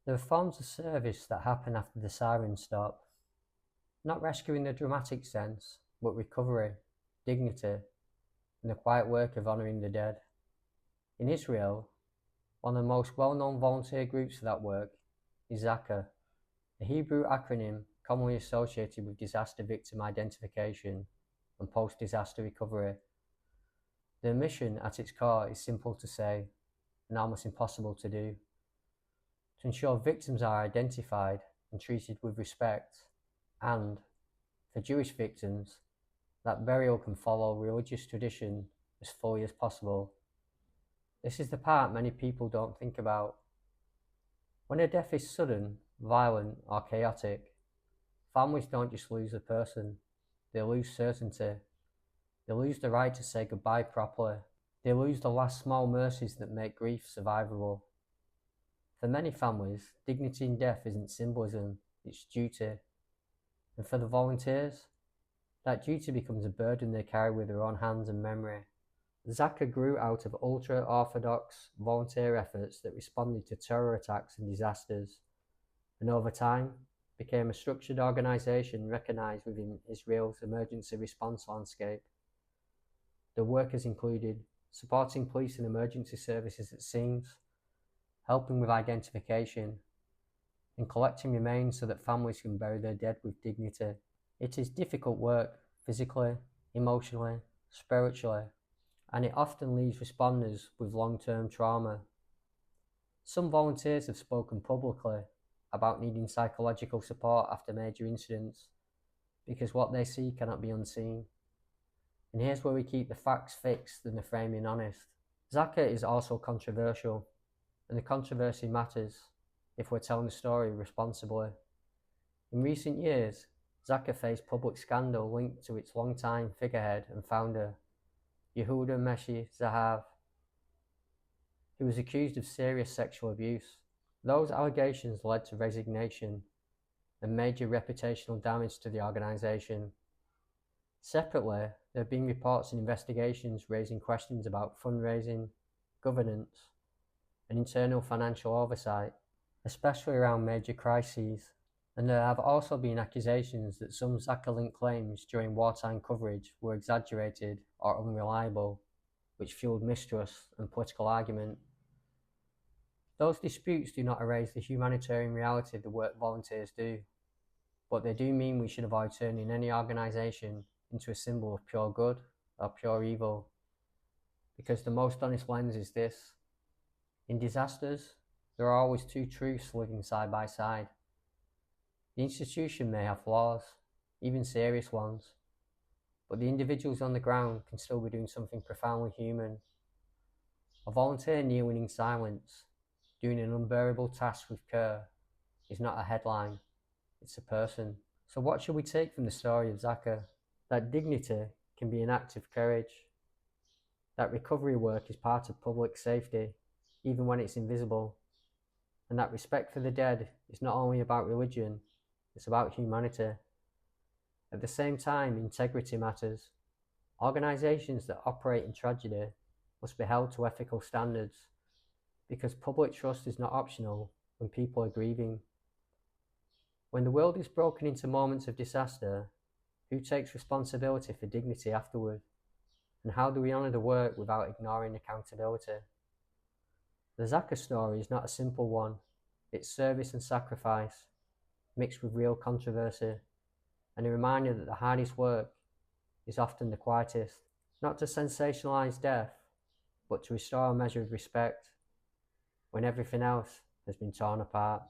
There are forms of service that happen after the sirens stop, not rescue in the dramatic sense, but recovery, dignity, and the quiet work of honouring the dead. In Israel, one of the most well-known volunteer groups for that work is ZAKA, a Hebrew acronym commonly associated with disaster victim identification and post-disaster recovery. Their mission at its core is simple to say and almost impossible to do: to ensure victims are identified and treated with respect, and, for Jewish victims, that burial can follow religious tradition as fully as possible. This is the part many people don't think about. When a death is sudden, violent, or chaotic, families don't just lose a person, they lose certainty. They lose the right to say goodbye properly. They lose the last small mercies that make grief survivable. For many families, dignity in death isn't symbolism, it's duty. And for the volunteers, that duty becomes a burden they carry with their own hands and memory. ZAKA grew out of ultra-Orthodox volunteer efforts that responded to terror attacks and disasters, and over time became a structured organisation recognised within Israel's emergency response landscape. Their work has included supporting police and emergency services at scenes, helping with identification, and collecting remains so that families can bury their dead with dignity. It is difficult work, physically, emotionally, spiritually, and it often leaves responders with long-term trauma. Some volunteers have spoken publicly about needing psychological support after major incidents because what they see cannot be unseen. And here's where we keep the facts fixed and the framing honest. ZAKA is also controversial, and the controversy matters if we're telling the story responsibly. In recent years, ZAKA faced public scandal linked to its longtime figurehead and founder, Yehuda Meshi Zahav, who was accused of serious sexual abuse. Those allegations led to resignation and major reputational damage to the organisation. Separately, there have been reports and investigations raising questions about fundraising, governance, and internal financial oversight, especially around major crises. And there have also been accusations that some ZAKA-linked claims during wartime coverage were exaggerated or unreliable, which fueled mistrust and political argument. Those disputes do not erase the humanitarian reality of the work volunteers do, but they do mean we should avoid turning any organisation into a symbol of pure good or pure evil, because the most honest lens is this: in disasters, there are always two truths living side by side. The institution may have flaws, even serious ones, but the individuals on the ground can still be doing something profoundly human. A volunteer kneeling in silence, doing an unbearable task with care, is not a headline, it's a person. So what should we take from the story of ZAKA? That dignity can be an act of courage, that recovery work is part of public safety, even when it's invisible, and that respect for the dead is not only about religion, it's about humanity. At the same time, integrity matters. Organisations that operate in tragedy must be held to ethical standards, because public trust is not optional when people are grieving. When the world is broken into moments of disaster, who takes responsibility for dignity afterward? And how do we honour the work without ignoring accountability? The ZAKA story is not a simple one. It's service and sacrifice, mixed with real controversy, and a reminder that the hardest work is often the quietest. Not to sensationalise death, but to restore a measure of respect when everything else has been torn apart.